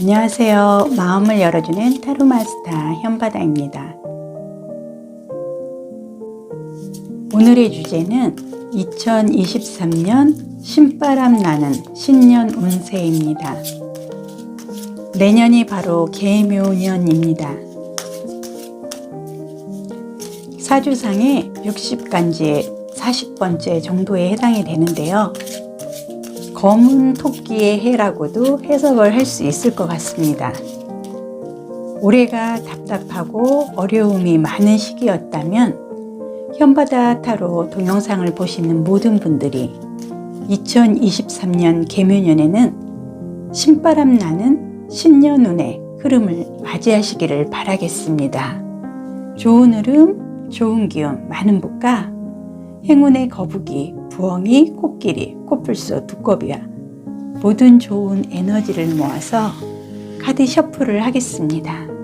안녕하세요. 마음을 열어주는 타로 마스터 현바다입니다. 오늘의 주제는 2023년 신바람 나는 신년 운세입니다. 내년이 바로 개묘년입니다. 사주상의 60간지의 40번째 정도에 해당이 되는데요. 검은 토끼의 해라고도 해석을 할 수 있을 것 같습니다. 올해가 답답하고 어려움이 많은 시기였다면 현바다 타로 동영상을 보시는 모든 분들이 2023년 개묘년에는 신바람 나는 신년운의 흐름을 맞이하시기를 바라겠습니다. 좋은 흐름, 좋은 기운, 많은 복과 행운의 거북이, 부엉이, 코끼리, 코뿔소, 두꺼비와 모든 좋은 에너지를 모아서 카드 셔플을 하겠습니다.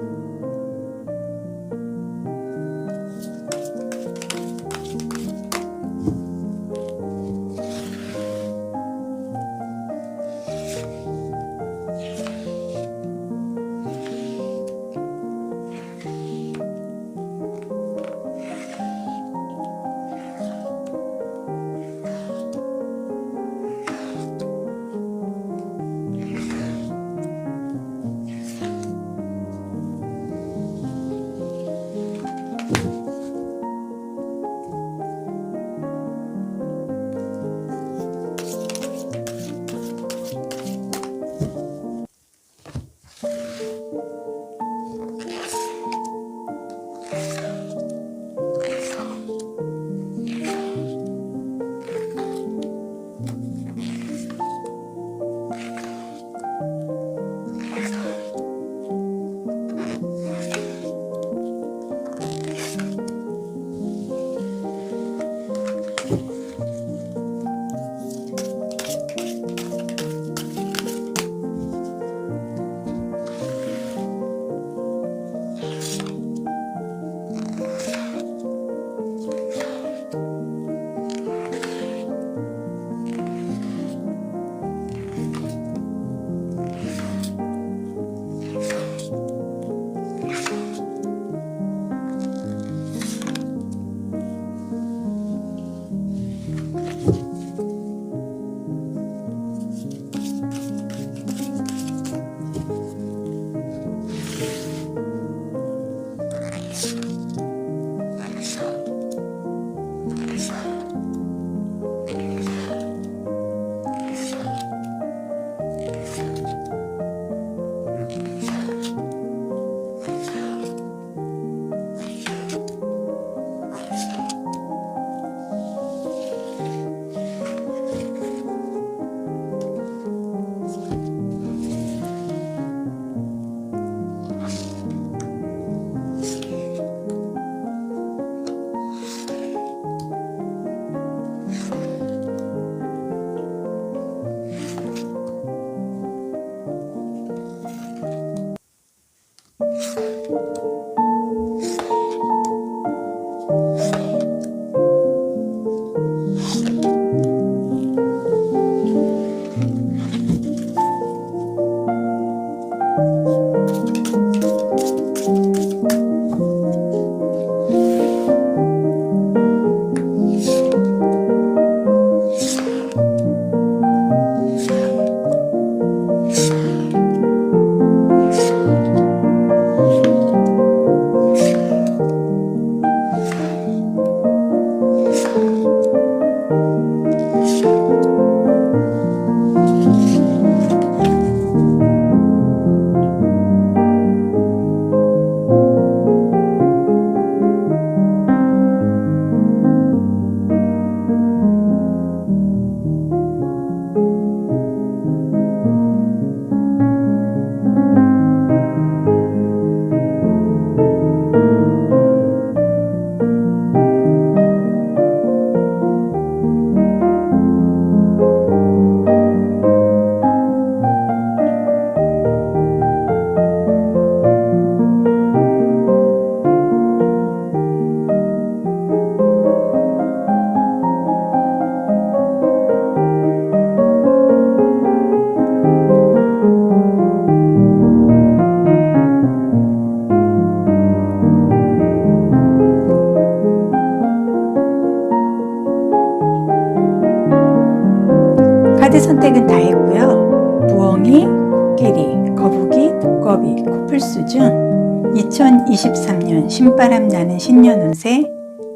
두꺼비, 코뿔소 중 2023년 신바람 나는 신년 운세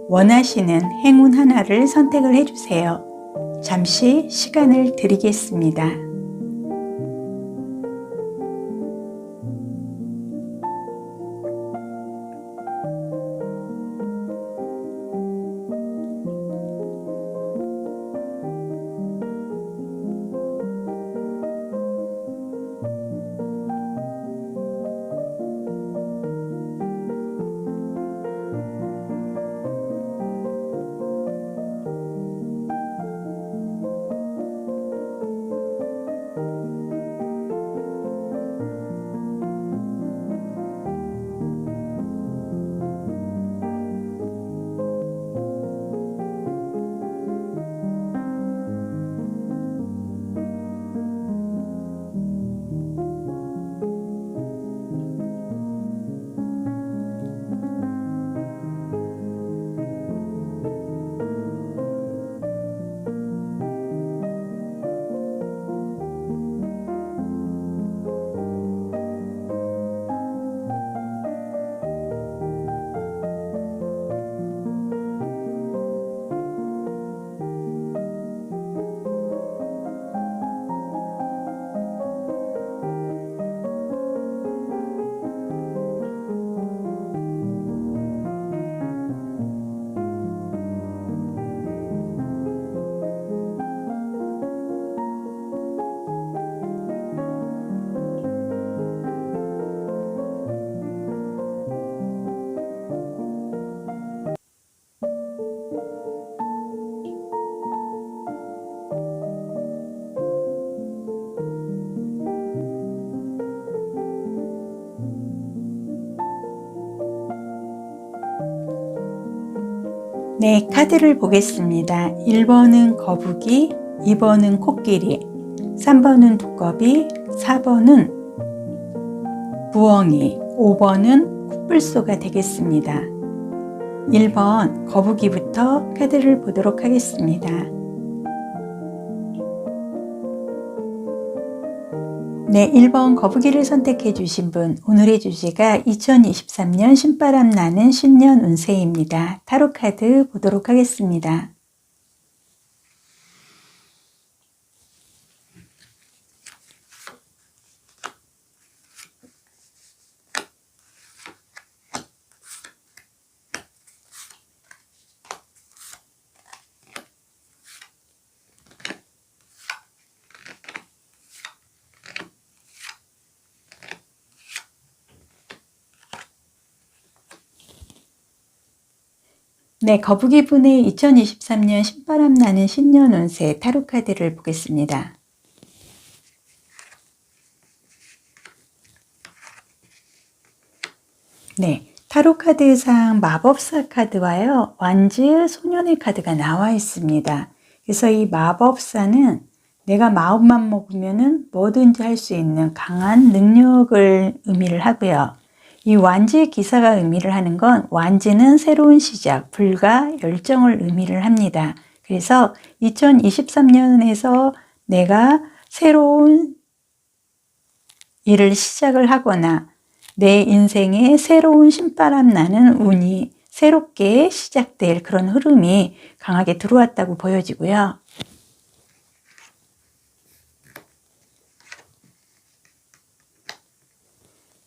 원하시는 행운 하나를 선택을 해주세요. 잠시 시간을 드리겠습니다. 네, 카드를 보겠습니다. 1번은 거북이, 2번은 코끼리, 3번은 두꺼비, 4번은 부엉이, 5번은 코뿔소가 되겠습니다. 1번 거북이부터 카드를 보도록 하겠습니다. 네, 1번 거북이를 선택해 주신 분, 오늘의 주제가 2023년 신바람 나는 신년 운세입니다. 타로 카드 보도록 하겠습니다. 네, 거북이 분의 2023년 신바람 나는 신년 운세 타로 카드를 보겠습니다. 네, 타로 카드상 마법사 카드와요, 완즈 소년의 카드가 나와 있습니다. 그래서 이 마법사는 내가 마음만 먹으면은 뭐든지 할 수 있는 강한 능력을 의미를 하고요. 이 완지의 기사가 의미를 하는 건 완지는 새로운 시작, 불과 열정을 의미를 합니다. 그래서 2023년에서 내가 새로운 일을 시작을 하거나 내 인생에 새로운 신바람 나는 운이 새롭게 시작될 그런 흐름이 강하게 들어왔다고 보여지고요.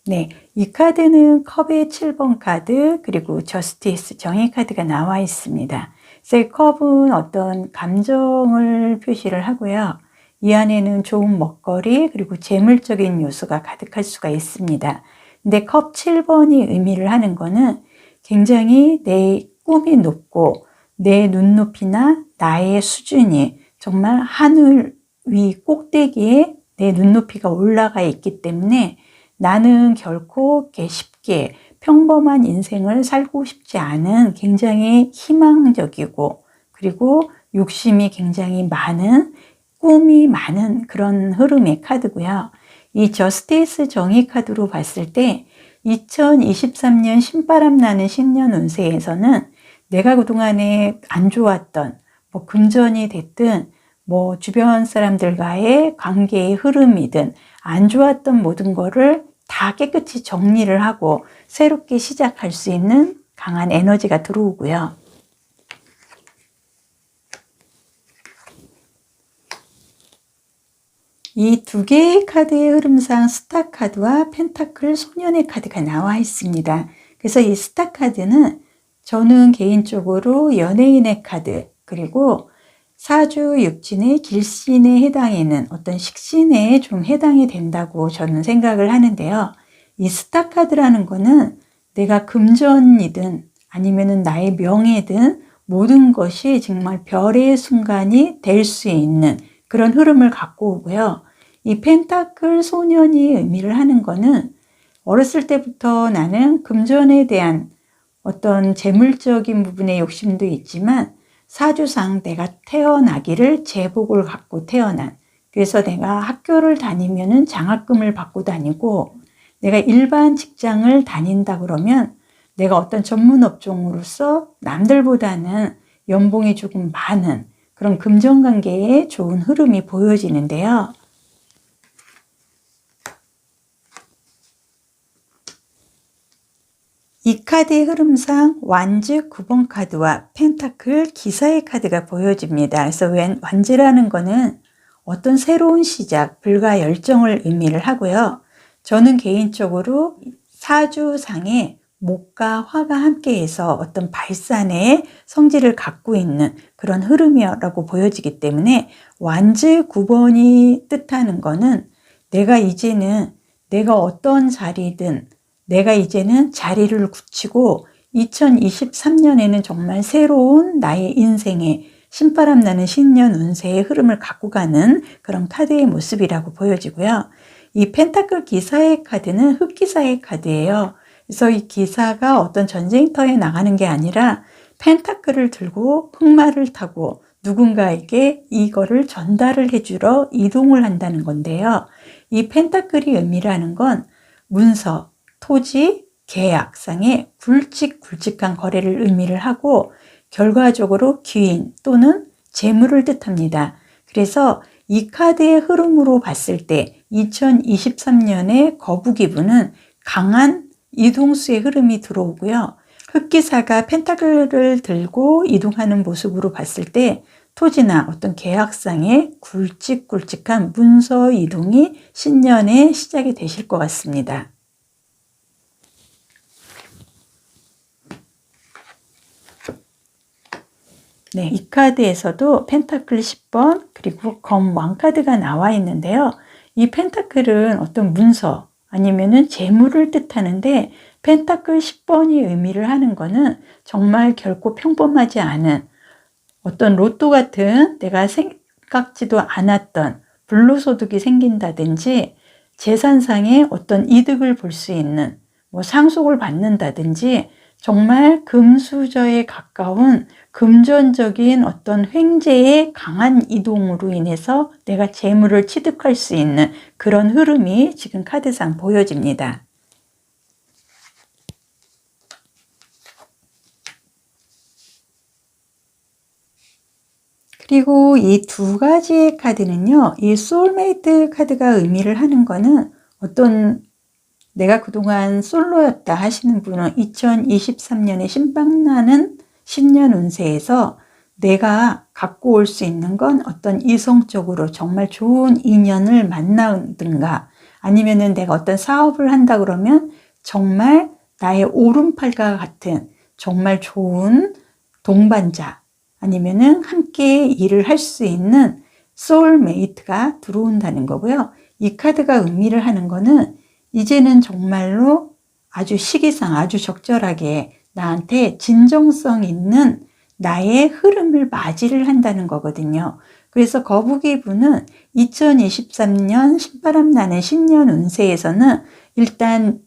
네, 이 카드는 컵의 7번 카드, 그리고 저스티스 정의 카드가 나와 있습니다. 그래서 이 컵은 어떤 감정을 표시를 하고요. 이 안에는 좋은 먹거리, 그리고 재물적인 요소가 가득할 수가 있습니다. 근데 컵 7번이 의미를 하는 거는 굉장히 내 꿈이 높고 내 눈높이나 나의 수준이 정말 하늘 위 꼭대기에 내 눈높이가 올라가 있기 때문에 나는 결코 이렇게 쉽게 평범한 인생을 살고 싶지 않은 굉장히 희망적이고 그리고 욕심이 굉장히 많은 꿈이 많은 그런 흐름의 카드고요. 이 저스티스 정의 카드로 봤을 때 2023년 신바람 나는 신년 운세에서는 내가 그동안에 안 좋았던 뭐 금전이 됐든 뭐 주변 사람들과의 관계의 흐름이든 안 좋았던 모든 거를 다 깨끗이 정리를 하고 새롭게 시작할 수 있는 강한 에너지가 들어오고요. 이 두 개의 카드의 흐름상 스타 카드와 펜타클 소년의 카드가 나와 있습니다. 그래서 이 스타 카드는 저는 개인적으로 연예인의 카드, 그리고 사주 육진의 길신에 해당하는 어떤 식신에 좀 해당이 된다고 저는 생각을 하는데요. 이 스타 카드라는 거는 내가 금전이든 아니면은 나의 명예든 모든 것이 정말 별의 순간이 될 수 있는 그런 흐름을 갖고 오고요. 이 펜타클 소년이 의미를 하는 거는 어렸을 때부터 나는 금전에 대한 어떤 재물적인 부분의 욕심도 있지만 사주상 내가 태어나기를 제복을 갖고 태어난, 그래서 내가 학교를 다니면은 장학금을 받고 다니고 내가 일반 직장을 다닌다 그러면 내가 어떤 전문 업종으로서 남들보다는 연봉이 조금 많은 그런 금전관계에 좋은 흐름이 보여지는데요. 이 카드의 흐름상 완즈 9번 카드와 펜타클 기사의 카드가 보여집니다. 그래서 완즈라는 거는 어떤 새로운 시작, 불과 열정을 의미를 하고요. 저는 개인적으로 사주상에 목과 화가 함께해서 어떤 발산의 성질을 갖고 있는 그런 흐름이라고 보여지기 때문에 완즈 9번이 뜻하는 거는 내가 이제는 내가 어떤 자리든 내가 이제는 자리를 굳히고 2023년에는 정말 새로운 나의 인생에 신바람 나는 신년 운세의 흐름을 갖고 가는 그런 카드의 모습이라고 보여지고요. 이 펜타클 기사의 카드는 흑기사의 카드예요. 그래서 이 기사가 어떤 전쟁터에 나가는 게 아니라 펜타클을 들고 흑마를 타고 누군가에게 이거를 전달을 해주러 이동을 한다는 건데요. 이 펜타클이 의미라는 건 문서, 토지, 계약상의 굵직굵직한 거래를 의미를 하고 결과적으로 귀인 또는 재물을 뜻합니다. 그래서 이 카드의 흐름으로 봤을 때 2023년의 거북이분은 강한 이동수의 흐름이 들어오고요. 흑기사가 펜타클을 들고 이동하는 모습으로 봤을 때 토지나 어떤 계약상의 굵직굵직한 문서 이동이 신년의 시작이 되실 것 같습니다. 네, 이 카드에서도 펜타클 10번 그리고 검 왕카드가 나와 있는데요. 이 펜타클은 어떤 문서 아니면은 재물을 뜻하는데 펜타클 10번이 의미를 하는 거는 정말 결코 평범하지 않은 어떤 로또 같은 내가 생각지도 않았던 불로소득이 생긴다든지 재산상의 어떤 이득을 볼 수 있는 상속을 받는다든지 정말 금수저에 가까운 금전적인 어떤 횡재의 강한 이동으로 인해서 내가 재물을 취득할 수 있는 그런 흐름이 지금 카드상 보여집니다. 그리고 이 두 가지의 카드는요, 이 소울메이트 카드가 의미를 하는 거는 어떤 내가 그동안 솔로였다 하시는 분은 2023년에 신박나는 신년 운세에서 내가 갖고 올 수 있는 건 어떤 이성적으로 정말 좋은 인연을 만나든가 아니면은 내가 어떤 사업을 한다 그러면 정말 나의 오른팔과 같은 정말 좋은 동반자 아니면은 함께 일을 할 수 있는 소울메이트가 들어온다는 거고요. 이 카드가 의미를 하는 거는 이제는 정말로 아주 시기상 아주 적절하게 나한테 진정성 있는 나의 흐름을 맞이를 한다는 거거든요. 그래서 거북이분은 2023년 신바람 나는 신년 운세에서는 일단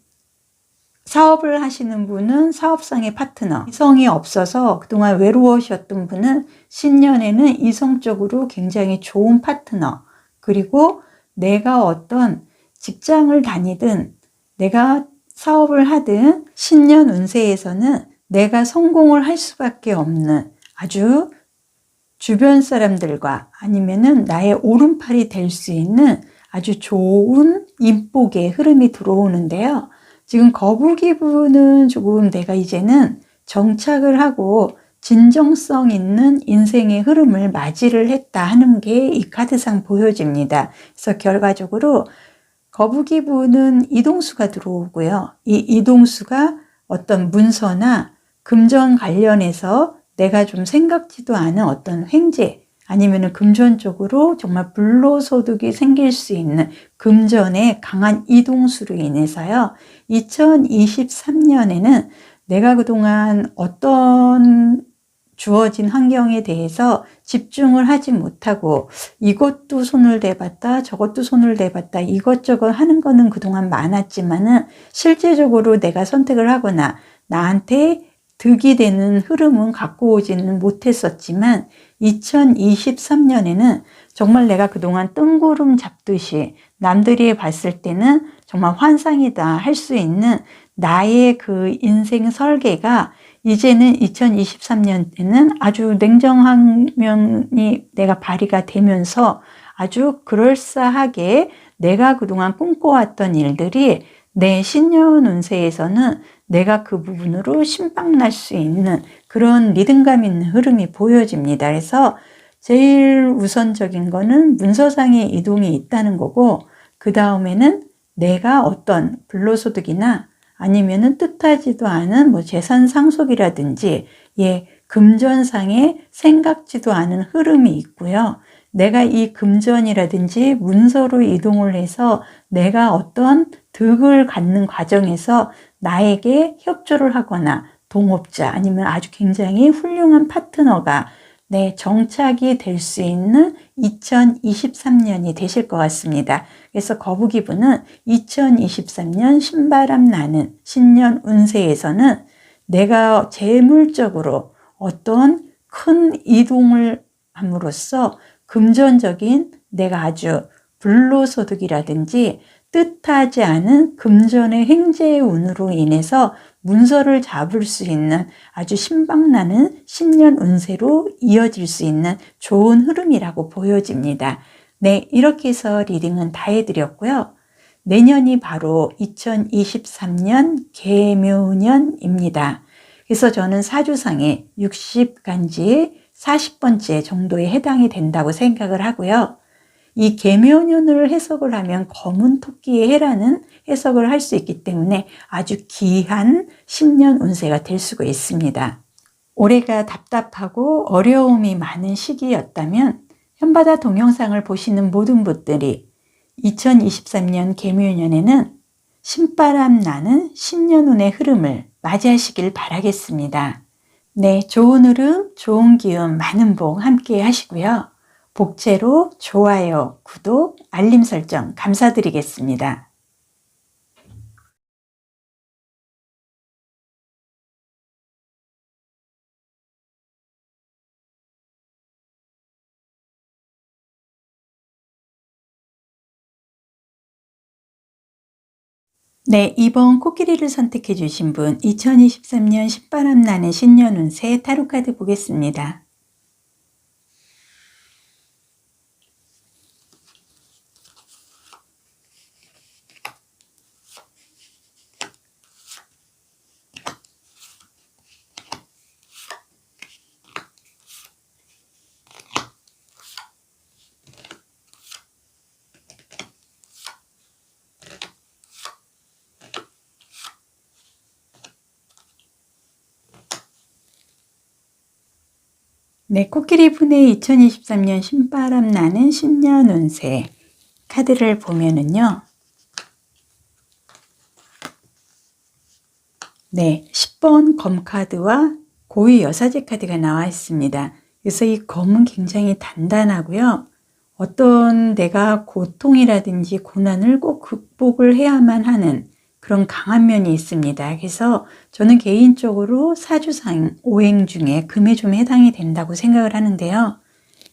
사업을 하시는 분은 사업상의 파트너, 이성이 없어서 그동안 외로우셨던 분은 신년에는 이성적으로 굉장히 좋은 파트너, 그리고 내가 어떤 직장을 다니든 내가 사업을 하든 신년 운세에서는 내가 성공을 할 수밖에 없는 아주 주변 사람들과 아니면은 나의 오른팔이 될 수 있는 아주 좋은 인복의 흐름이 들어오는데요. 지금 거북이분은 조금 내가 이제는 정착을 하고 진정성 있는 인생의 흐름을 맞이를 했다 하는 게 이 카드상 보여집니다. 그래서 결과적으로 거북이분은 이동수가 들어오고요. 이 이동수가 어떤 문서나 금전 관련해서 내가 좀 생각지도 않은 어떤 횡재 아니면 금전적으로 정말 불로소득이 생길 수 있는 금전의 강한 이동수로 인해서요. 2023년에는 내가 그동안 어떤 주어진 환경에 대해서 집중을 하지 못하고 이것도 손을 대봤다 저것도 손을 대봤다 이것저것 하는 거는 그동안 많았지만은 실제적으로 내가 선택을 하거나 나한테 득이 되는 흐름은 갖고 오지는 못했었지만 2023년에는 정말 내가 그동안 뜬구름 잡듯이 남들이 봤을 때는 정말 환상이다 할 수 있는 나의 그 인생 설계가 이제는 2023년에는 아주 냉정한 면이 내가 발휘가 되면서 아주 그럴싸하게 내가 그동안 꿈꿔왔던 일들이 내 신년 운세에서는 내가 그 부분으로 신박날 수 있는 그런 리듬감 있는 흐름이 보여집니다. 그래서 제일 우선적인 거는 문서상의 이동이 있다는 거고 그 다음에는 내가 어떤 불로소득이나 아니면은 뜻하지도 않은 뭐 재산 상속이라든지 금전상의 생각지도 않은 흐름이 있고요. 내가 이 금전이라든지 문서로 이동을 해서 내가 어떤 득을 갖는 과정에서 나에게 협조를 하거나 동업자 아니면 아주 굉장히 훌륭한 파트너가 내 정착이 될 수 있는 2023년이 되실 것 같습니다. 그래서 거북이분은 2023년 신바람 나는 신년 운세에서는 내가 재물적으로 어떤 큰 이동을 함으로써 금전적인 내가 아주 불로소득이라든지 뜻하지 않은 금전의 횡재의 운으로 인해서 문서를 잡을 수 있는 아주 신박나는 신년 운세로 이어질 수 있는 좋은 흐름이라고 보여집니다. 네, 이렇게 해서 리딩은 다 해드렸고요. 내년이 바로 2023년 개묘년입니다. 그래서 저는 사주상의 60간지의 40번째 정도에 해당이 된다고 생각을 하고요. 이 개묘년을 해석을 하면 검은 토끼의 해라는 해석을 할 수 있기 때문에 아주 귀한 신년 운세가 될 수가 있습니다. 올해가 답답하고 어려움이 많은 시기였다면 현바다 동영상을 보시는 모든 분들이 2023년 개묘년에는 신바람 나는 신년운의 흐름을 맞이하시길 바라겠습니다. 네, 좋은 흐름, 좋은 기운, 많은 복 함께 하시고요. 복채로 좋아요, 구독, 알림 설정 감사드리겠습니다. 네, 이번 코끼리를 선택해 주신 분 2023년 신바람 나는 신년 운세 타로카드 보겠습니다. 네, 코끼리 분의 2023년 신바람 나는 신년 운세 카드를 보면은요. 네, 10번 검 카드와 고위 여사제 카드가 나와 있습니다. 그래서 이 검은 굉장히 단단하고요. 어떤 내가 고통이라든지 고난을 꼭 극복을 해야만 하는 그런 강한 면이 있습니다. 그래서 저는 개인적으로 사주상 오행 중에 금에 좀 해당이 된다고 생각을 하는데요.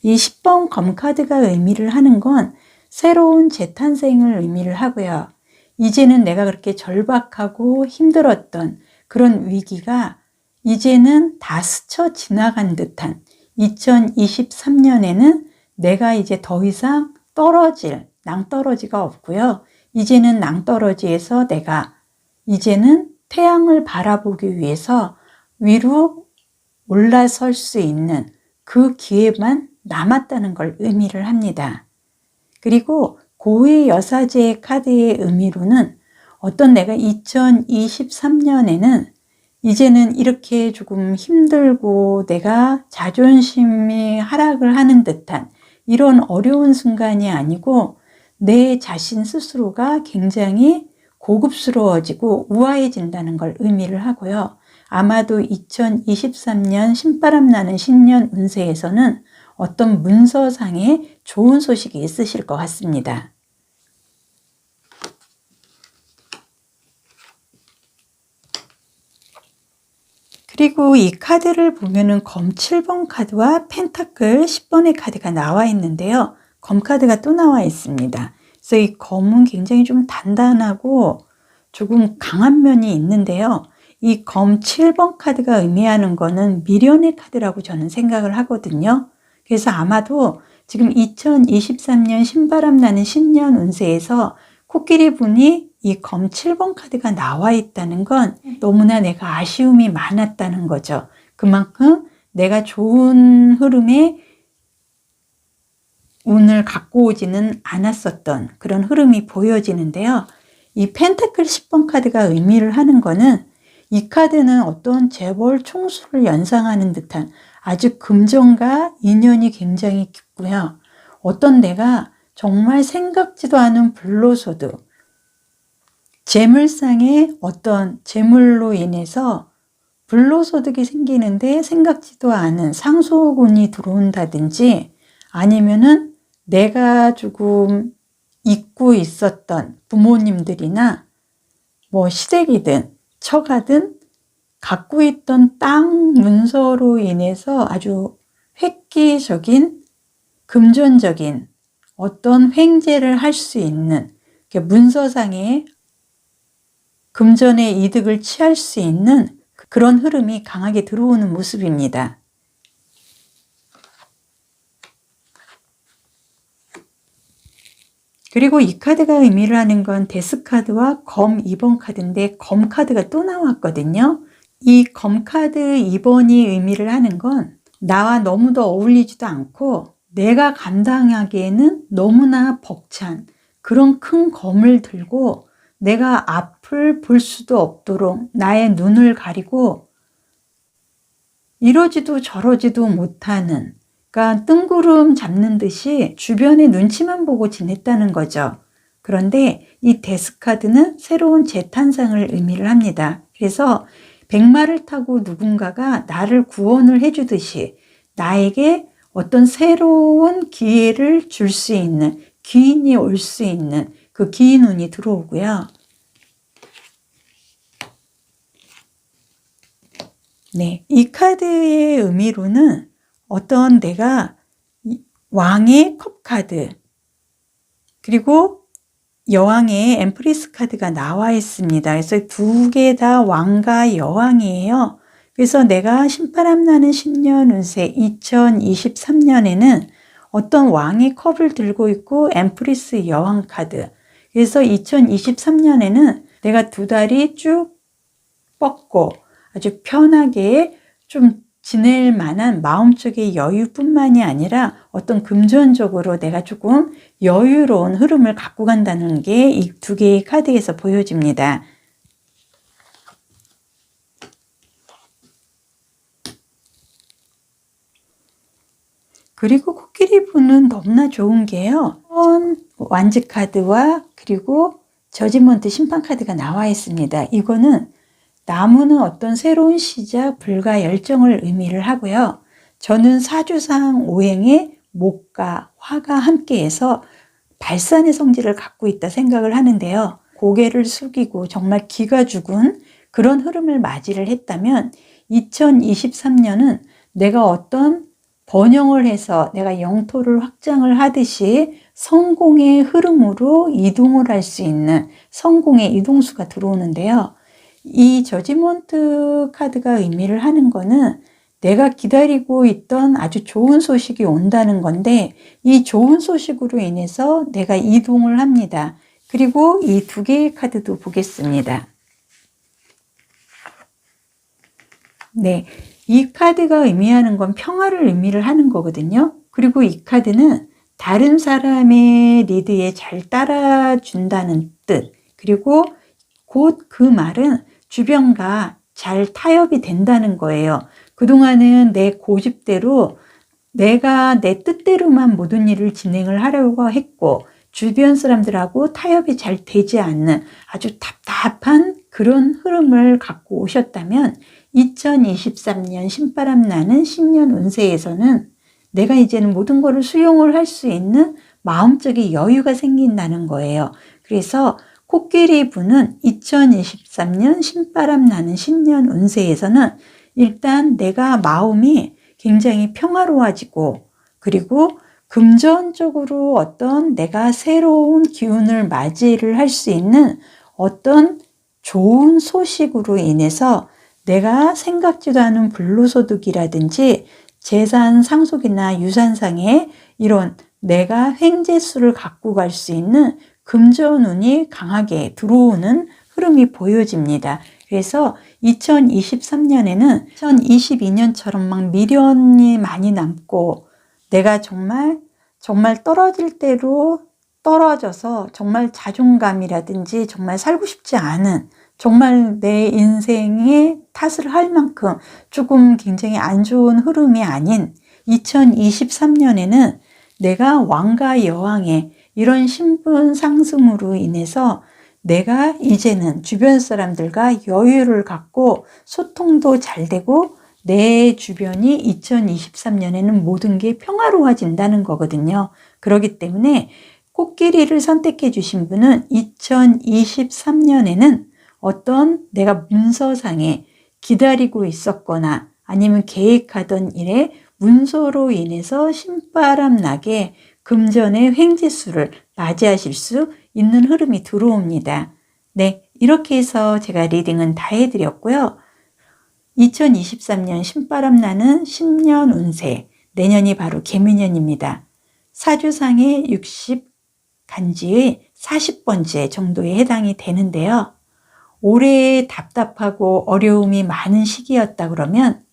이 10번 검카드가 의미를 하는 건 새로운 재탄생을 의미를 하고요. 이제는 내가 그렇게 절박하고 힘들었던 그런 위기가 이제는 다 스쳐 지나간 듯한 2023년에는 내가 이제 더 이상 떨어질 낭떠러지가 없고요. 이제는 낭떠러지에서 내가 이제는 태양을 바라보기 위해서 위로 올라설 수 있는 그 기회만 남았다는 걸 의미를 합니다. 그리고 고위 여사제 카드의 의미로는 어떤 내가 2023년에는 이제는 이렇게 조금 힘들고 내가 자존심이 하락을 하는 듯한 이런 어려운 순간이 아니고 내 자신 스스로가 굉장히 고급스러워지고 우아해진다는 걸 의미를 하고요. 아마도 2023년 신바람 나는 신년 운세에서는 어떤 문서상에 좋은 소식이 있으실 것 같습니다. 그리고 이 카드를 보면은 검 7번 카드와 펜타클 10번의 카드가 나와 있는데요. 검 카드가 또 나와 있습니다. 그래서 이 검은 굉장히 좀 단단하고 조금 강한 면이 있는데요. 이 검 7번 카드가 의미하는 거는 미련의 카드라고 저는 생각을 하거든요. 그래서 아마도 지금 2023년 신바람 나는 신년 운세에서 코끼리 분이 이 검 7번 카드가 나와 있다는 건 너무나 내가 아쉬움이 많았다는 거죠. 그만큼 내가 좋은 흐름의 운을 갖고 오지는 않았었던 그런 흐름이 보여지는데요. 이 펜타클 10번 카드가 의미를 하는 거는 이 카드는 어떤 재벌 총수를 연상하는 듯한 아주 금전과 인연이 굉장히 깊고요. 어떤 내가 정말 생각지도 않은 불로소득, 재물상의 어떤 재물로 인해서 불로소득이 생기는데 생각지도 않은 상속운이 들어온다든지 아니면은 내가 조금 잊고 있었던 부모님들이나 뭐 시댁이든 처가든 갖고 있던 땅 문서로 인해서 아주 획기적인 금전적인 어떤 횡재를 할 수 있는 문서상의 금전의 이득을 취할 수 있는 그런 흐름이 강하게 들어오는 모습입니다. 그리고 이 카드가 의미를 하는 건 데스 카드와 검 2번 카드인데 검 카드가 또 나왔거든요. 이 검 카드 2번이 의미를 하는 건 나와 너무도 어울리지도 않고 내가 감당하기에는 너무나 벅찬 그런 큰 검을 들고 내가 앞을 볼 수도 없도록 나의 눈을 가리고 이러지도 저러지도 못하는, 그러니까 뜬구름 잡는 듯이 주변의 눈치만 보고 지냈다는 거죠. 그런데 이 데스카드는 새로운 재탄생을 의미를 합니다. 그래서 백마를 타고 누군가가 나를 구원을 해주듯이 나에게 어떤 새로운 기회를 줄 수 있는, 기인이 올 수 있는 그 기인 운이 들어오고요. 네, 이 카드의 의미로는 어떤 내가 왕의 컵 카드 그리고 여왕의 엠프리스 카드가 나와 있습니다. 그래서 두 개 다 왕과 여왕이에요. 그래서 내가 신바람 나는 신년 운세 2023년에는 어떤 왕의 컵을 들고 있고 엠프리스 여왕 카드. 그래서 2023년에는 내가 두 다리 쭉 뻗고 아주 편하게 좀 지낼 만한 마음속의 여유뿐만이 아니라 어떤 금전적으로 내가 조금 여유로운 흐름을 갖고 간다는 게 이 두 개의 카드에서 보여집니다. 그리고 코끼리 분은 너무나 좋은 게요. 완즈 카드와 그리고 저지먼트 심판 카드가 나와 있습니다. 이거는 나무는 어떤 새로운 시작, 불과 열정을 의미를 하고요. 저는 사주상 오행에 목과 화가 함께해서 발산의 성질을 갖고 있다 생각을 하는데요. 고개를 숙이고 정말 기가 죽은 그런 흐름을 맞이를 했다면 2023년은 내가 어떤 번영을 해서 내가 영토를 확장을 하듯이 성공의 흐름으로 이동을 할 수 있는 성공의 이동수가 들어오는데요. 이 저지먼트 카드가 의미를 하는 거는 내가 기다리고 있던 아주 좋은 소식이 온다는 건데 이 좋은 소식으로 인해서 내가 이동을 합니다. 그리고 이 두 개의 카드도 보겠습니다. 네, 이 카드가 의미하는 건 평화를 의미를 하는 거거든요. 그리고 이 카드는 다른 사람의 리드에 잘 따라준다는 뜻. 그리고 곧 그 말은 주변과 잘 타협이 된다는 거예요. 그동안은 내 고집대로 내가 내 뜻대로만 모든 일을 진행을 하려고 했고 주변 사람들하고 타협이 잘 되지 않는 아주 답답한 그런 흐름을 갖고 오셨다면 2023년 신바람 나는 신년 운세에서는 내가 이제는 모든 것을 수용을 할 수 있는 마음적인 여유가 생긴다는 거예요. 그래서 코끼리 부는 2023년 신바람 나는 신년 운세에서는 일단 내가 마음이 굉장히 평화로워지고 그리고 금전적으로 어떤 내가 새로운 기운을 맞이를 할 수 있는 어떤 좋은 소식으로 인해서 내가 생각지도 않은 불로소득이라든지 재산 상속이나 유산상의 이런 내가 횡재수를 갖고 갈 수 있는 금전운이 강하게 들어오는 흐름이 보여집니다. 그래서 2023년에는 2022년처럼 막 미련이 많이 남고 내가 정말 떨어질 대로 떨어져서 정말 자존감이라든지 정말 살고 싶지 않은 정말 내 인생에 탓을 할 만큼 조금 굉장히 안 좋은 흐름이 아닌 2023년에는 내가 왕과 여왕의 이런 신분 상승으로 인해서 내가 이제는 주변 사람들과 여유를 갖고 소통도 잘 되고 내 주변이 2023년에는 모든 게 평화로워진다는 거거든요. 그렇기 때문에 코끼리를 선택해 주신 분은 2023년에는 어떤 내가 문서상에 기다리고 있었거나 아니면 계획하던 일에 문서로 인해서 신바람 나게 금전의 횡재수를 맞이하실 수 있는 흐름이 들어옵니다. 네, 이렇게 해서 제가 리딩은 다 해드렸고요. 2023년 신바람 나는 신년 운세, 내년이 바로 개미년입니다. 사주상의 60 간지의 40번째 정도에 해당이 되는데요. 올해 답답하고 어려움이 많은 시기였다 그러면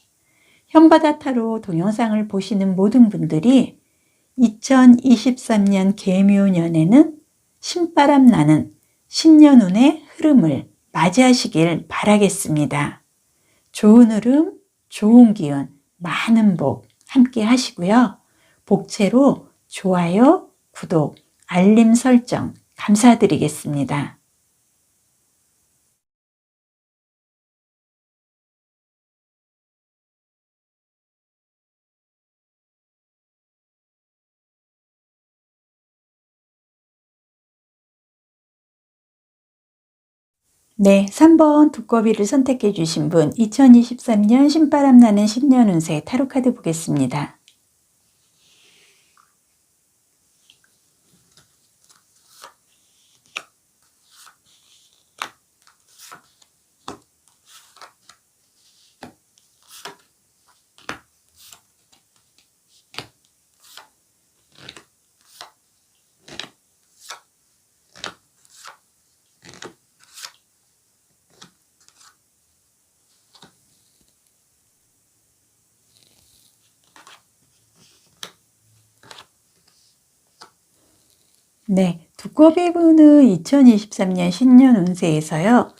현바다 타로 동영상을 보시는 모든 분들이 2023년 개묘년에는 신바람 나는 신년운의 흐름을 맞이하시길 바라겠습니다. 좋은 흐름, 좋은 기운, 많은 복 함께 하시고요. 복채로 좋아요, 구독, 알림 설정 감사드리겠습니다. 네, 3번 두꺼비를 선택해 주신 분 2023년 신바람 나는 신년 운세 타로카드 보겠습니다. 네, 두꺼비분은 2023년 신년 운세에서요.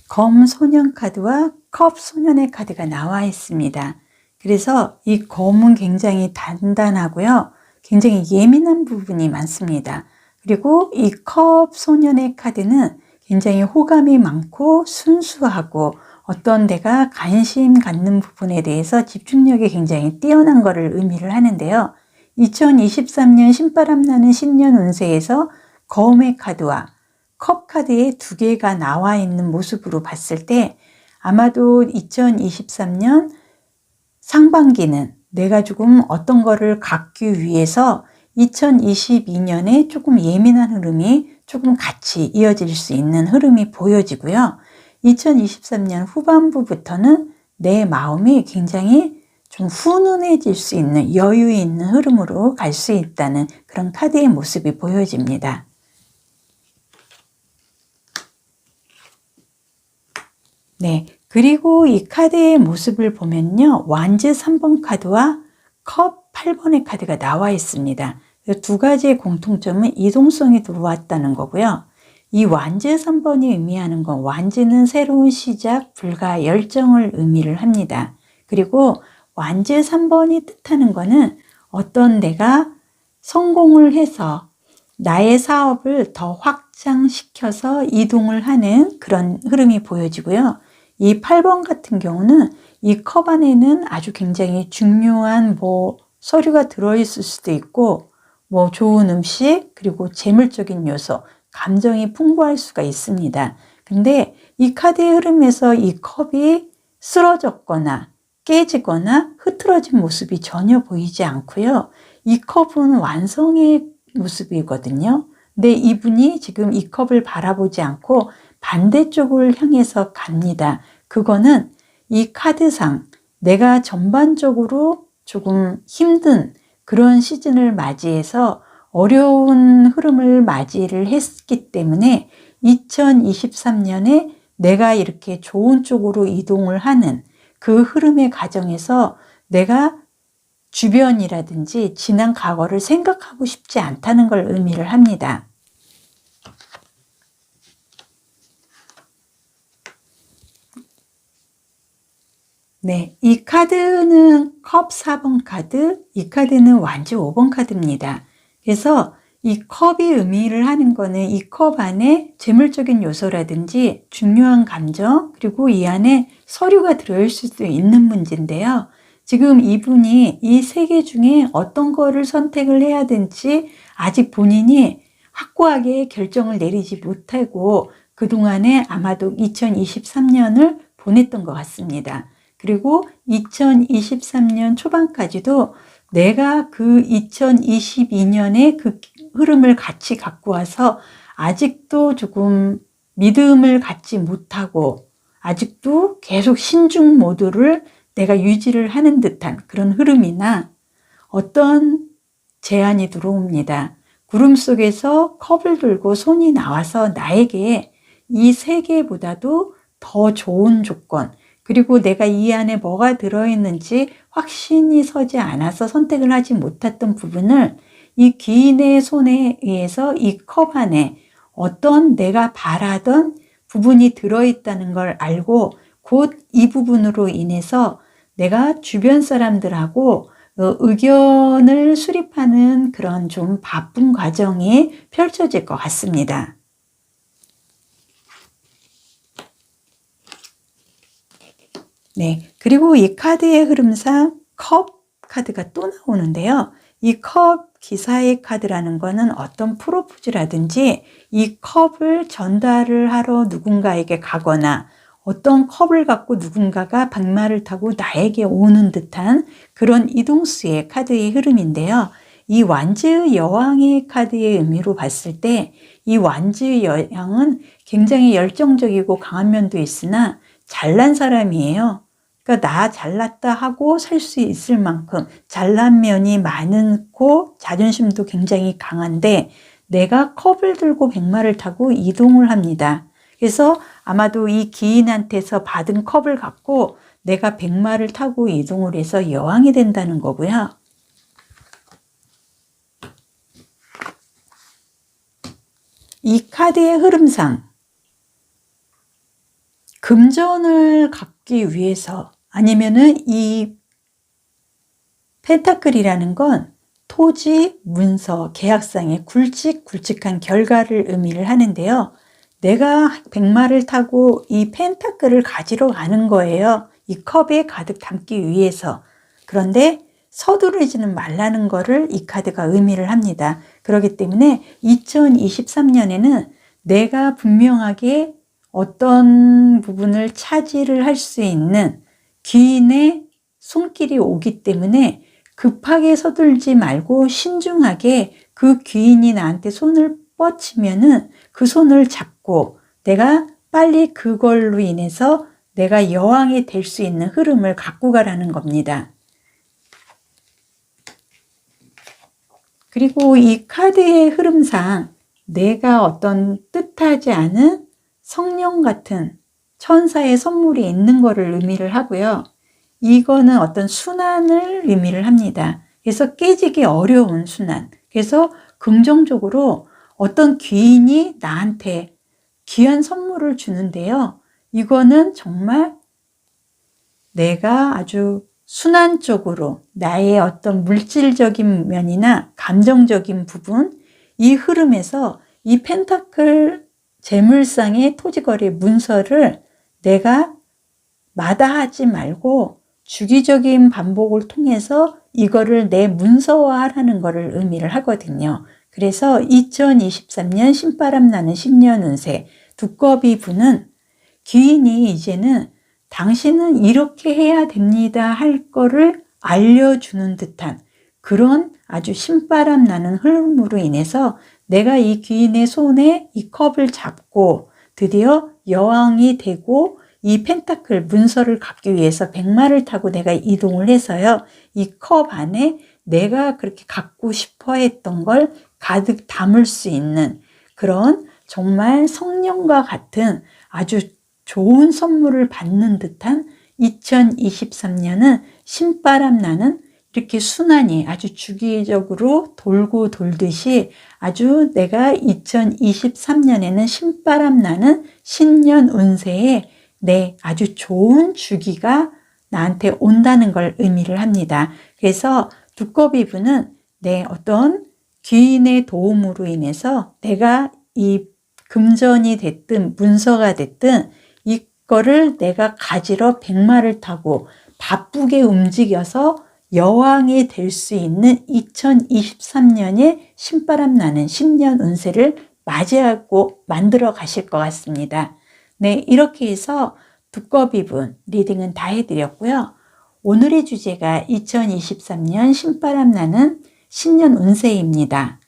검 소년 카드와 컵 소년의 카드가 나와 있습니다. 그래서 이 검은 굉장히 단단하고요. 굉장히 예민한 부분이 많습니다. 그리고 이 컵 소년의 카드는 굉장히 호감이 많고 순수하고 어떤 내가 관심 갖는 부분에 대해서 집중력이 굉장히 뛰어난 것을 의미를 하는데요. 2023년 신바람 나는 신년 운세에서 검의 카드와 컵 카드의 두 개가 나와 있는 모습으로 봤을 때 아마도 2023년 상반기는 내가 조금 어떤 거를 갖기 위해서 2022년에 조금 예민한 흐름이 조금 같이 이어질 수 있는 흐름이 보여지고요. 2023년 후반부부터는 내 마음이 굉장히 좀 훈훈해질 수 있는 여유 있는 흐름으로 갈 수 있다는 그런 카드의 모습이 보여집니다. 네, 그리고 이 카드의 모습을 보면요. 완즈 3번 카드와 컵 8번의 카드가 나와 있습니다. 두 가지의 공통점은 이동성이 들어왔다는 거고요. 이 완즈 3번이 의미하는 건 완즈는 새로운 시작, 불과 열정을 의미를 합니다. 그리고 완즈 3번이 뜻하는 거는 어떤 내가 성공을 해서 나의 사업을 더 확장시켜서 이동을 하는 그런 흐름이 보여지고요. 이 8번 같은 경우는 이 컵 안에는 아주 굉장히 중요한 서류가 들어있을 수도 있고 좋은 음식 그리고 재물적인 요소, 감정이 풍부할 수가 있습니다. 근데 이 카드의 흐름에서 이 컵이 쓰러졌거나 깨지거나 흐트러진 모습이 전혀 보이지 않고요. 이 컵은 완성의 모습이거든요. 근데 이분이 지금 이 컵을 바라보지 않고 반대쪽을 향해서 갑니다. 그거는 이 카드상 내가 전반적으로 조금 힘든 그런 시즌을 맞이해서 어려운 흐름을 맞이를 했기 때문에 2023년에 내가 이렇게 좋은 쪽으로 이동을 하는 그 흐름의 과정에서 내가 주변이라든지 지난 과거를 생각하고 싶지 않다는 걸 의미를 합니다. 네, 이 카드는 컵 4번 카드, 이 카드는 완즈 5번 카드입니다. 그래서 이 컵이 의미를 하는 거는 이 컵 안에 재물적인 요소라든지 중요한 감정, 그리고 이 안에 서류가 들어있을 수 있는 문제인데요. 지금 이분이 이 세 개 중에 어떤 거를 선택을 해야 될지 아직 본인이 확고하게 결정을 내리지 못하고 그동안에 아마도 2023년을 보냈던 것 같습니다. 그리고 2023년 초반까지도 내가 그 2022년의 그 흐름을 같이 갖고 와서 아직도 조금 믿음을 갖지 못하고 아직도 계속 신중 모드를 내가 유지를 하는 듯한 그런 흐름이나 어떤 제안이 들어옵니다. 구름 속에서 컵을 들고 손이 나와서 나에게 이 세계보다도 더 좋은 조건, 그리고 내가 이 안에 뭐가 들어있는지 확신이 서지 않아서 선택을 하지 못했던 부분을 이 귀인의 손에 의해서 이 컵 안에 어떤 내가 바라던 부분이 들어있다는 걸 알고 곧 이 부분으로 인해서 내가 주변 사람들하고 의견을 수립하는 그런 좀 바쁜 과정이 펼쳐질 것 같습니다. 네, 그리고 이 카드의 흐름상 컵 카드가 또 나오는데요. 이 컵 기사의 카드라는 거는 어떤 프로포즈라든지 이 컵을 전달을 하러 누군가에게 가거나 어떤 컵을 갖고 누군가가 백마를 타고 나에게 오는 듯한 그런 이동수의 카드의 흐름인데요. 이 완즈 여왕의 카드의 의미로 봤을 때 이 완즈 여왕은 굉장히 열정적이고 강한 면도 있으나 잘난 사람이에요. 그러니까 나 잘났다 하고 살 수 있을 만큼 잘난 면이 많고 자존심도 굉장히 강한데 내가 컵을 들고 백마를 타고 이동을 합니다. 그래서 아마도 이 기인한테서 받은 컵을 갖고 내가 백마를 타고 이동을 해서 여왕이 된다는 거고요. 이 카드의 흐름상 금전을 갖기 위해서 아니면은 이 펜타클이라는 건 토지, 문서, 계약상의 굵직굵직한 결과를 의미를 하는데요. 내가 백마를 타고 이 펜타클을 가지러 가는 거예요. 이 컵에 가득 담기 위해서. 그런데 서두르지는 말라는 거를 이 카드가 의미를 합니다. 그렇기 때문에 2023년에는 내가 분명하게 어떤 부분을 차지를 할 수 있는 귀인의 손길이 오기 때문에 급하게 서둘지 말고 신중하게 그 귀인이 나한테 손을 뻗치면은 그 손을 잡고 내가 빨리 그걸로 인해서 내가 여왕이 될 수 있는 흐름을 갖고 가라는 겁니다. 그리고 이 카드의 흐름상 내가 어떤 뜻하지 않은 성령 같은 천사의 선물이 있는 것을 의미를 하고요. 이거는 어떤 순환을 의미를 합니다. 그래서 깨지기 어려운 순환. 그래서 긍정적으로 어떤 귀인이 나한테 귀한 선물을 주는데요. 이거는 정말 내가 아주 순환적으로 나의 어떤 물질적인 면이나 감정적인 부분, 이 흐름에서 이 펜타클 재물상의 토지거래 문서를 내가 마다하지 말고 주기적인 반복을 통해서 이거를 내 문서화하라는 것을 의미를 하거든요. 그래서 2023년 신바람 나는 신년 운세 두꺼비 분은 귀인이 이제는 당신은 이렇게 해야 됩니다 할 거를 알려주는 듯한 그런 아주 신바람 나는 흐름으로 인해서 내가 이 귀인의 손에 이 컵을 잡고 드디어 여왕이 되고 이 펜타클 문서를 갖기 위해서 백마를 타고 내가 이동을 해서요. 이 컵 안에 내가 그렇게 갖고 싶어 했던 걸 가득 담을 수 있는 그런 정말 성령과 같은 아주 좋은 선물을 받는 듯한 2023년은 신바람 나는 이렇게 순환이 아주 주기적으로 돌고 돌듯이 아주 내가 2023년에는 신바람 나는 신년 운세에 아주 좋은 주기가 나한테 온다는 걸 의미를 합니다. 그래서 두꺼비 분은 어떤 귀인의 도움으로 인해서 내가 이 금전이 됐든 문서가 됐든 이거를 내가 가지러 백마를 타고 바쁘게 움직여서 여왕이 될 수 있는 2023년에 신바람 나는 신년 운세를 맞이하고 만들어 가실 것 같습니다. 이렇게 해서 두꺼비분 리딩은 다 해드렸고요. 오늘의 주제가 2023년 신바람 나는 신년 운세입니다.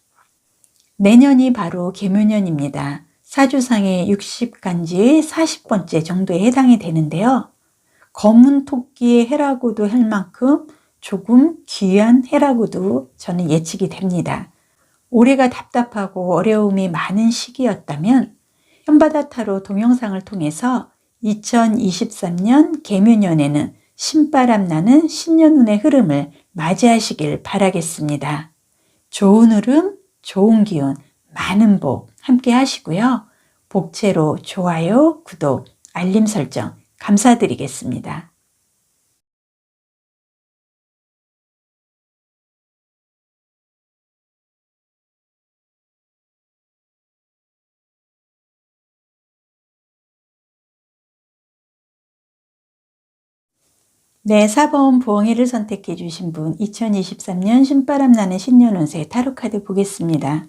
내년이 바로 계묘년입니다. 사주상의 60간지의 40번째 정도에 해당이 되는데요. 검은 토끼의 해라고도 할 만큼 조금 귀한 해라고도 저는 예측이 됩니다. 올해가 답답하고 어려움이 많은 시기였다면 현바다 타로 동영상을 통해서 2023년 계묘년에는 신바람 나는 신년운의 흐름을 맞이하시길 바라겠습니다. 좋은 흐름, 좋은 기운, 많은 복 함께 하시고요. 복채로 좋아요, 구독, 알림 설정 감사드리겠습니다. 네, 4번 부엉이를 선택해 주신 분 2023년 신바람 나는 신년 운세 타로카드 보겠습니다.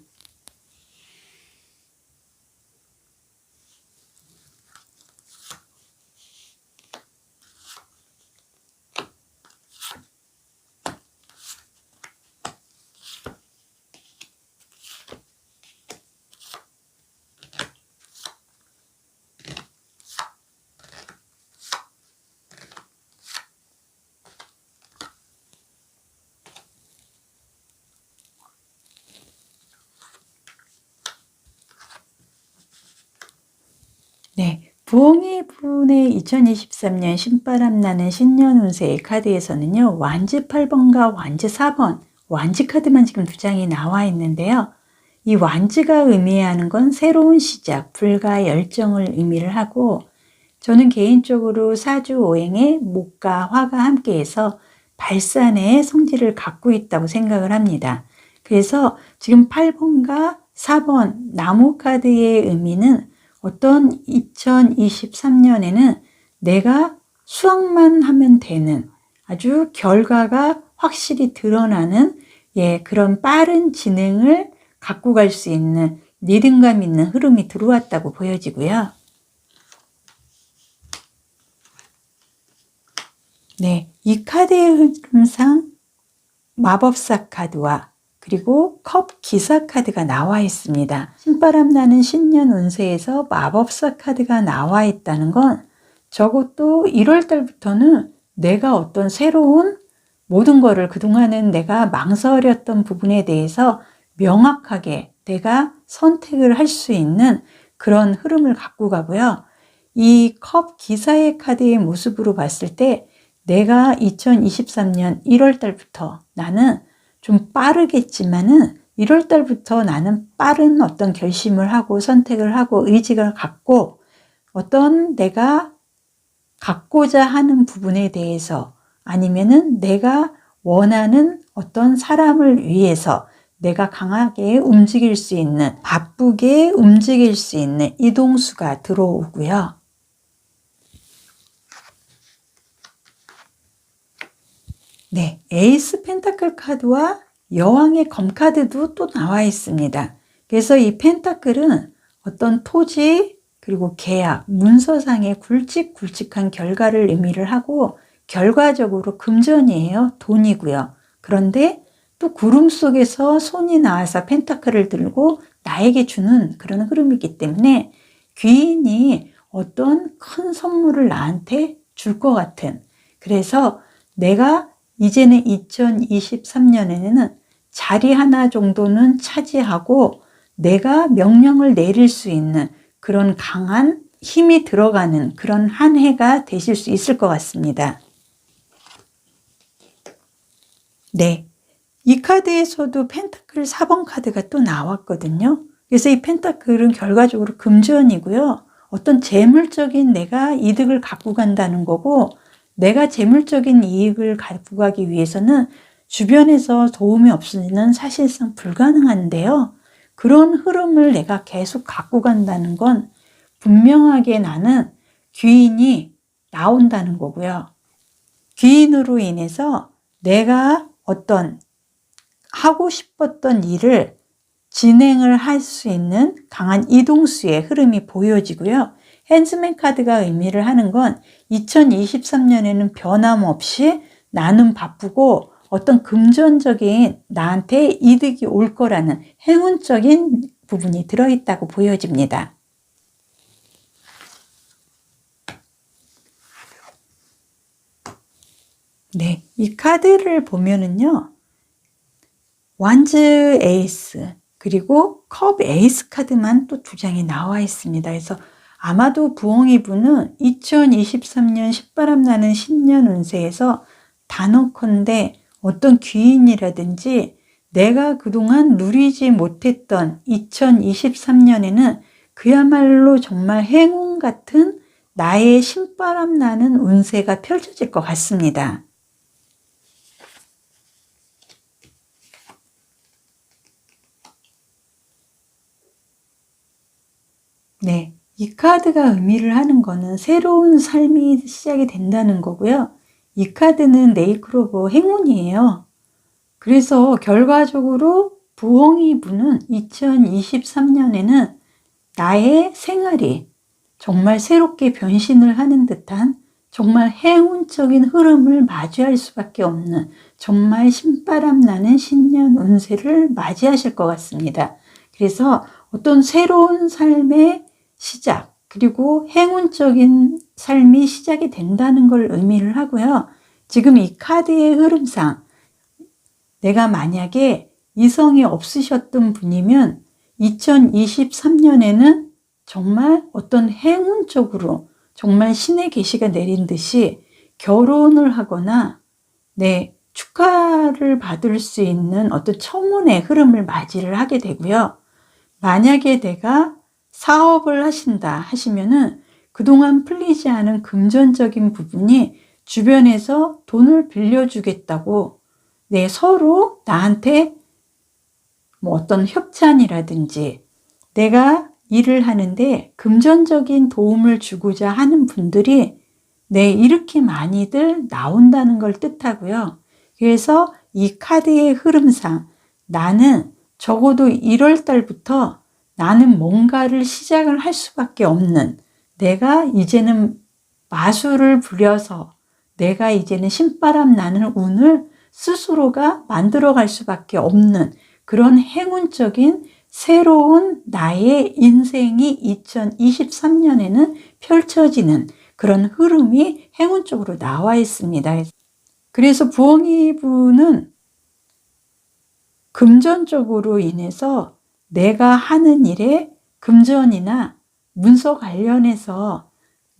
네, 부엉이 분의 2023년 신바람 나는 신년 운세 카드에서는요. 완지 8번과 완지 4번, 완지 카드만 지금 두 장이 나와 있는데요. 이 완지가 의미하는 건 새로운 시작, 불과 열정을 의미를 하고 저는 개인적으로 사주 오행에 목과 화가 함께해서 발산의 성질을 갖고 있다고 생각을 합니다. 그래서 지금 8번과 4번 나무 카드의 의미는 어떤 2023년에는 내가 수학만 하면 되는 아주 결과가 확실히 드러나는 그런 빠른 진행을 갖고 갈 수 있는 리듬감 있는 흐름이 들어왔다고 보여지고요. 이 카드의 흐름상 마법사 카드와 그리고 컵 기사 카드가 나와 있습니다. 신바람 나는 신년 운세에서 마법사 카드가 나와 있다는 건 적어도 1월 달부터는 내가 어떤 새로운 모든 거를 그동안은 내가 망설였던 부분에 대해서 명확하게 내가 선택을 할 수 있는 그런 흐름을 갖고 가고요. 이 컵 기사의 카드의 모습으로 봤을 때 내가 2023년 1월 달부터 나는 좀 빠르겠지만은 1월 달부터 나는 빠른 어떤 결심을 하고 선택을 하고 의지를 갖고 어떤 내가 갖고자 하는 부분에 대해서 아니면은 내가 원하는 어떤 사람을 위해서 내가 강하게 움직일 수 있는, 바쁘게 움직일 수 있는 이동수가 들어오고요. 네, 에이스 펜타클 카드와 여왕의 검 카드도 또 나와 있습니다. 그래서 이 펜타클은 어떤 토지 그리고 계약, 문서상의 굵직굵직한 결과를 의미를 하고 결과적으로 금전이에요. 돈이고요. 그런데 또 구름 속에서 손이 나와서 펜타클을 들고 나에게 주는 그런 흐름이기 때문에 귀인이 어떤 큰 선물을 나한테 줄 것 같은, 그래서 내가 이제는 2023년에는 자리 하나 정도는 차지하고 내가 명령을 내릴 수 있는 그런 강한 힘이 들어가는 그런 한 해가 되실 수 있을 것 같습니다. 네, 이 카드에서도 펜타클 4번 카드가 또 나왔거든요. 그래서 이 펜타클은 결과적으로 금전이고요. 어떤 재물적인 내가 이득을 갖고 간다는 거고, 내가 재물적인 이익을 갖고 가기 위해서는 주변에서 도움이 없으면 사실상 불가능한데요. 그런 흐름을 내가 계속 갖고 간다는 건 분명하게 나는 귀인이 나온다는 거고요. 귀인으로 인해서 내가 어떤 하고 싶었던 일을 진행을 할 수 있는 강한 이동수의 흐름이 보여지고요. 핸즈맨 카드가 의미를 하는 건 2023년에는 변함없이 나는 바쁘고 어떤 금전적인 나한테 이득이 올 거라는 행운적인 부분이 들어있다고 보여집니다. 네, 이 카드를 보면은요, 완즈 에이스 그리고 컵 에이스 카드만 또 두 장이 나와 있습니다. 그래서 아마도 부엉이 분은 2023년 신바람 나는 신년 운세에서 단언컨대 어떤 귀인이라든지 내가 그동안 누리지 못했던 2023년에는 그야말로 정말 행운 같은 나의 신바람 나는 운세가 펼쳐질 것 같습니다. 네, 이 카드가 의미를 하는 거는 새로운 삶이 시작이 된다는 거고요. 이 카드는 네이크로버 행운이에요. 그래서 결과적으로 부엉이 분은 2023년에는 나의 생활이 정말 새롭게 변신을 하는 듯한 정말 행운적인 흐름을 맞이할 수밖에 없는 정말 신바람 나는 신년 운세를 맞이하실 것 같습니다. 그래서 어떤 새로운 삶의 시작, 그리고 행운적인 삶이 시작이 된다는 걸 의미를 하고요. 지금 이 카드의 흐름상 내가 만약에 이성이 없으셨던 분이면 2023년에는 정말 어떤 행운적으로 정말 신의 계시가 내린 듯이 결혼을 하거나 축하를 받을 수 있는 어떤 청혼의 흐름을 맞이를 하게 되고요. 만약에 내가 사업을 하신다 하시면은 그동안 풀리지 않은 금전적인 부분이 주변에서 돈을 빌려주겠다고 서로 나한테 뭐 어떤 협찬이라든지 내가 일을 하는데 금전적인 도움을 주고자 하는 분들이 이렇게 많이들 나온다는 걸 뜻하고요. 그래서 이 카드의 흐름상 나는 적어도 1월 달부터 나는 뭔가를 시작을 할 수밖에 없는, 내가 이제는 마술을 부려서 내가 이제는 신바람 나는 운을 스스로가 만들어갈 수밖에 없는 그런 행운적인 새로운 나의 인생이 2023년에는 펼쳐지는 그런 흐름이 행운적으로 나와 있습니다. 그래서 부엉이 부는 금전적으로 인해서 내가 하는 일에 금전이나 문서 관련해서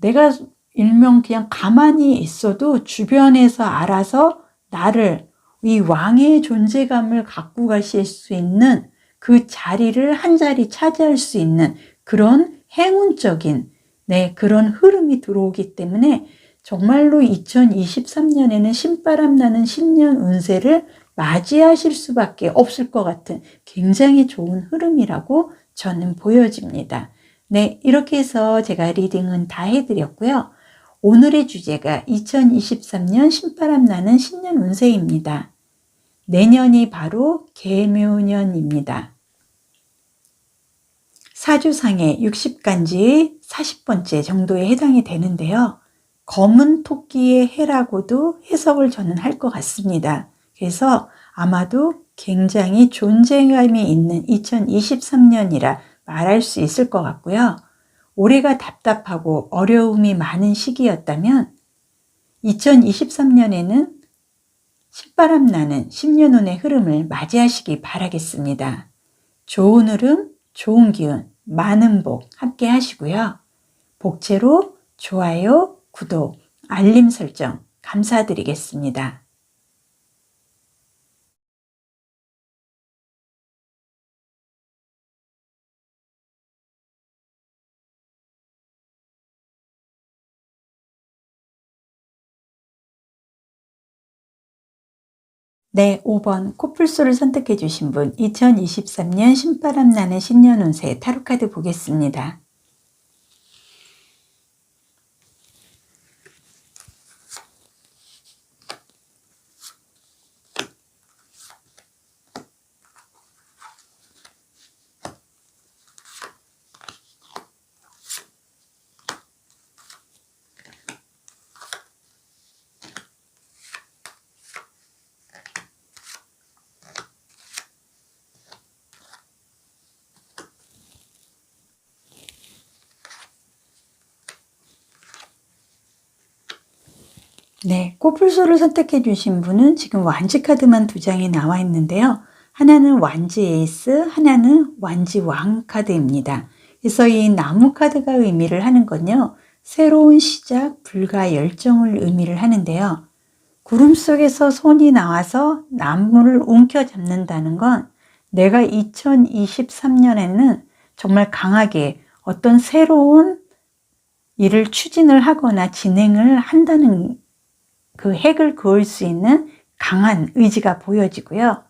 내가 일명 그냥 가만히 있어도 주변에서 알아서 나를 이 왕의 존재감을 갖고 가실 수 있는 그 자리를 한 자리 차지할 수 있는 그런 행운적인 그런 흐름이 들어오기 때문에 정말로 2023년에는 신바람 나는 신년 운세를 맞이하실 수밖에 없을 것 같은 굉장히 좋은 흐름이라고 저는 보여집니다. 네, 이렇게 해서 제가 리딩은 다 해드렸고요. 오늘의 주제가 2023년 신바람 나는 신년 운세입니다. 내년이 바로 개묘년입니다. 사주상의 60간지 40번째 정도에 해당이 되는데요. 검은 토끼의 해라고도 해석을 저는 할 것 같습니다. 그래서 아마도 굉장히 존재감이 있는 2023년이라 말할 수 있을 것 같고요. 올해가 답답하고 어려움이 많은 시기였다면 2023년에는 신바람 나는 신년운의 흐름을 맞이하시기 바라겠습니다. 좋은 흐름, 좋은 기운, 많은 복 함께 하시고요. 복채로 좋아요, 구독, 알림 설정 감사드리겠습니다. 네, 5번 코뿔소를 선택해 주신 분 2023년 신바람 나는 신년 운세 타로카드 보겠습니다. 네, 코뿔소를 선택해 주신 분은 지금 완지 카드만 2장이 나와 있는데요. 하나는 완지 에이스, 하나는 완지 왕 카드입니다. 그래서 이 나무 카드가 의미를 하는 건요. 새로운 시작, 불과 열정을 의미를 하는데요. 구름 속에서 손이 나와서 나무를 움켜잡는다는 건 내가 2023년에는 정말 강하게 어떤 새로운 일을 추진을 하거나 진행을 한다는 그 핵을 그을 수 있는 강한 의지가 보여지고요.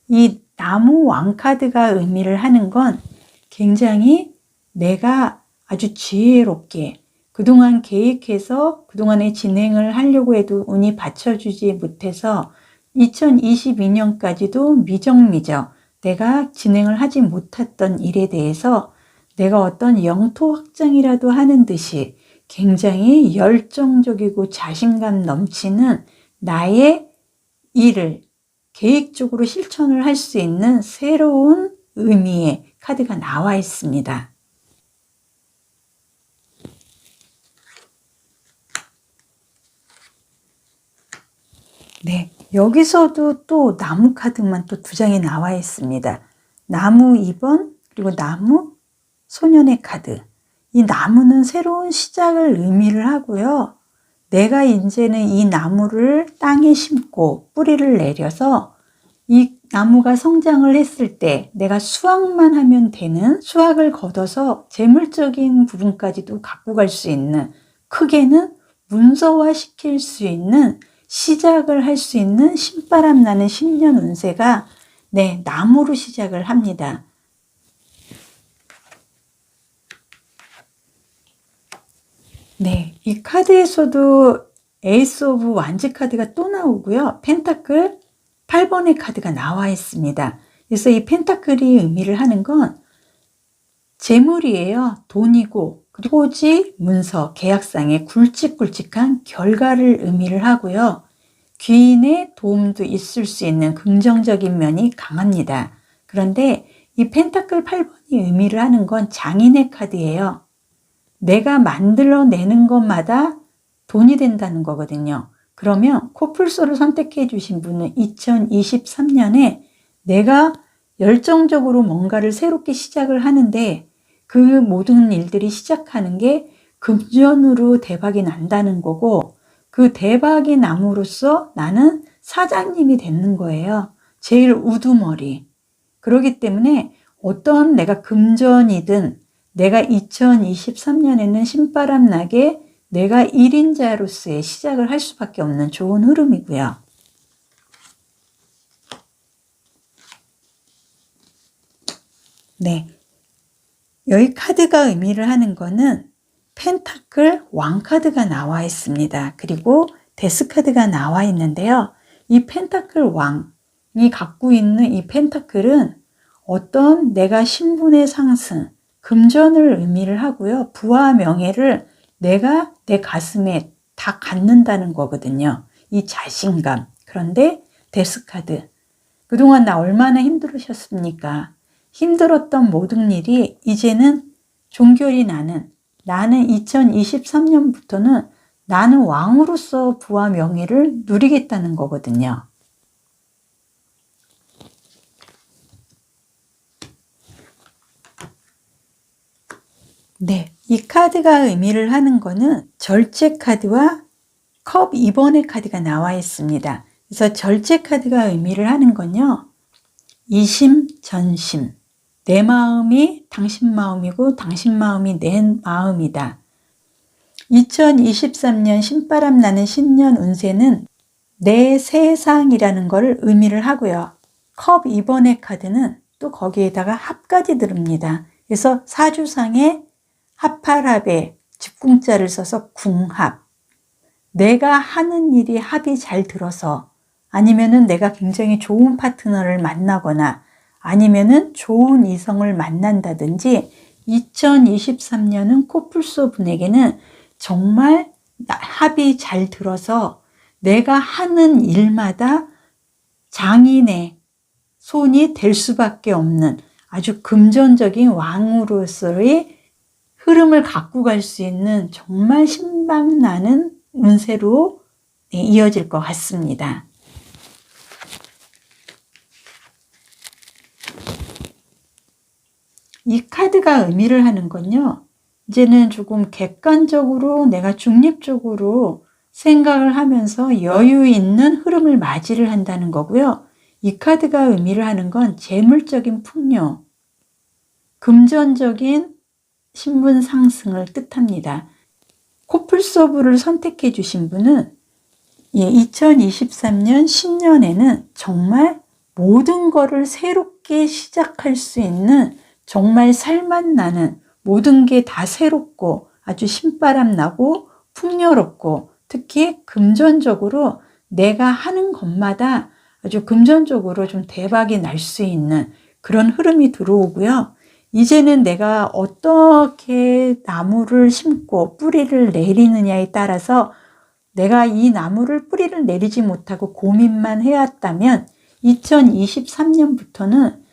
이 나무 왕카드가 의미를 하는 건 굉장히 내가 아주 지혜롭게 그동안 계획해서 그동안에 진행을 하려고 해도 운이 받쳐주지 못해서 2022년까지도 미적미적 내가 진행을 하지 못했던 일에 대해서 내가 어떤 영토 확장이라도 하는 듯이 굉장히 열정적이고 자신감 넘치는 나의 일을 계획적으로 실천을 할 수 있는 새로운 의미의 카드가 나와 있습니다. 네, 여기서도 또 나무 카드만 또 2장이 나와 있습니다. 나무 2번 그리고 나무 소년의 카드. 이 나무는 새로운 시작을 의미를 하고요. 내가 이제는 이 나무를 땅에 심고 뿌리를 내려서 이 나무가 성장을 했을 때 내가 수확만 하면 되는 수확을 거둬서 재물적인 부분까지도 갖고 갈 수 있는 크게는 문서화 시킬 수 있는 시작을 할 수 있는 신바람 나는 신년 운세가 나무로 시작을 합니다. 네, 이 카드에서도 에이스 오브 완지 카드가 또 나오고요. 펜타클 8번의 카드가 나와 있습니다. 그래서 이 펜타클이 의미를 하는 건 재물이에요. 돈이고 그리고 토지, 문서, 계약상의 굵직굵직한 결과를 의미를 하고요. 귀인의 도움도 있을 수 있는 긍정적인 면이 강합니다. 그런데 이 펜타클 8번이 의미를 하는 건 장인의 카드예요. 내가 만들어내는 것마다 돈이 된다는 거거든요. 그러면 코뿔소를 선택해 주신 분은 2023년에 내가 열정적으로 뭔가를 새롭게 시작을 하는데 그 모든 일들이 시작하는 게 금전으로 대박이 난다는 거고, 그 대박이 남으로써 나는 사장님이 되는 거예요. 제일 우두머리. 그렇기 때문에 어떤 내가 금전이든 내가 2023년에는 신바람 나게 내가 1인자로서의 시작을 할 수밖에 없는 좋은 흐름이고요. 네, 여기 카드가 의미를 하는 거는 펜타클 왕 카드가 나와 있습니다. 그리고 데스 카드가 나와 있는데요. 이 펜타클 왕이 갖고 있는 이 펜타클은 어떤 내가 신분의 상승, 금전을 의미를 하고요. 부와 명예를 내가 내 가슴에 다 갖는다는 거거든요. 이 자신감. 그런데 데스 카드. 그동안 나 얼마나 힘들으셨습니까? 힘들었던 모든 일이 이제는 종결이 나는 2023년부터는 나는 왕으로서 부와 명예를 누리겠다는 거거든요. 네, 이 카드가 의미를 하는 거는 절제 카드와 컵 2번의 카드가 나와 있습니다. 그래서 절제 카드가 의미를 하는 건요, 이심전심. 내 마음이 당신 마음이고 당신 마음이 내 마음이다. 2023년 신바람 나는 신년 운세는 내 세상이라는 것을 의미를 하고요. 컵 2번의 카드는 또 거기에다가 합까지 들읍니다. 그래서 사주상에 합할합에 집궁자를 써서 궁합. 내가 하는 일이 합이 잘 들어서, 아니면은 내가 굉장히 좋은 파트너를 만나거나 아니면은 좋은 이성을 만난다든지, 2023년은 코뿔소 분에게는 정말 합이 잘 들어서 내가 하는 일마다 장인의 손이 될 수밖에 없는 아주 금전적인 왕으로서의 흐름을 갖고 갈 수 있는 정말 신박나는 운세로 이어질 것 같습니다. 이 카드가 의미를 하는 건요, 이제는 조금 객관적으로 내가 중립적으로 생각을 하면서 여유 있는 흐름을 맞이를 한다는 거고요. 이 카드가 의미를 하는 건 재물적인 풍요, 금전적인 신분 상승을 뜻합니다. 코뿔소부를 선택해 주신 분은 2023년 신년에는 정말 모든 거를 새롭게 시작할 수 있는, 정말 살맛 나는, 모든 게 다 새롭고 아주 신바람 나고 풍요롭고, 특히 금전적으로 내가 하는 것마다 아주 금전적으로 좀 대박이 날 수 있는 그런 흐름이 들어오고요. 이제는 내가 어떻게 나무를 심고 뿌리를 내리느냐에 따라서, 내가 이 나무를 뿌리를 내리지 못하고 고민만 해왔다면 2023년부터는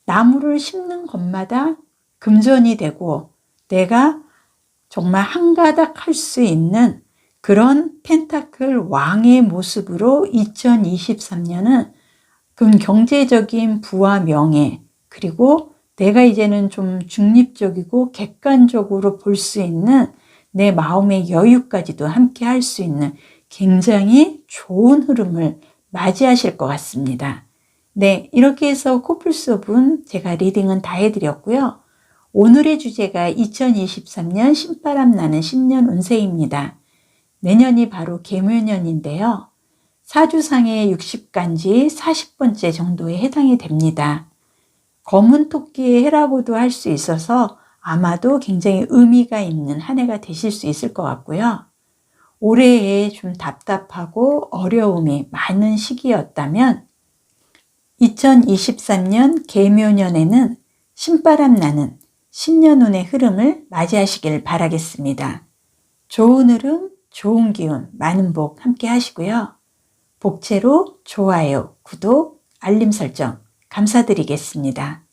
나무를 심는 것마다 금전이 되고 내가 정말 한가닥 할 수 있는 그런 펜타클 왕의 모습으로 2023년은 경제적인 부와 명예, 그리고 내가 이제는 좀 중립적이고 객관적으로 볼 수 있는 내 마음의 여유까지도 함께 할 수 있는 굉장히 좋은 흐름을 맞이하실 것 같습니다. 네, 이렇게 해서 코뿔소분 제가 리딩은 다 해드렸고요. 오늘의 주제가 2023년 신바람 나는 신년 운세입니다. 내년이 바로 개묘년인데요. 사주상의 60간지 40번째 정도에 해당이 됩니다. 검은 토끼의 해라고도 할 수 있어서 아마도 굉장히 의미가 있는 한 해가 되실 수 있을 것 같고요. 올해에 좀 답답하고 어려움이 많은 시기였다면 2023년 개묘년에는 신바람 나는 신년운의 흐름을 맞이하시길 바라겠습니다. 좋은 흐름, 좋은 기운, 많은 복 함께 하시고요. 복채로 좋아요, 구독, 알림 설정 감사드리겠습니다.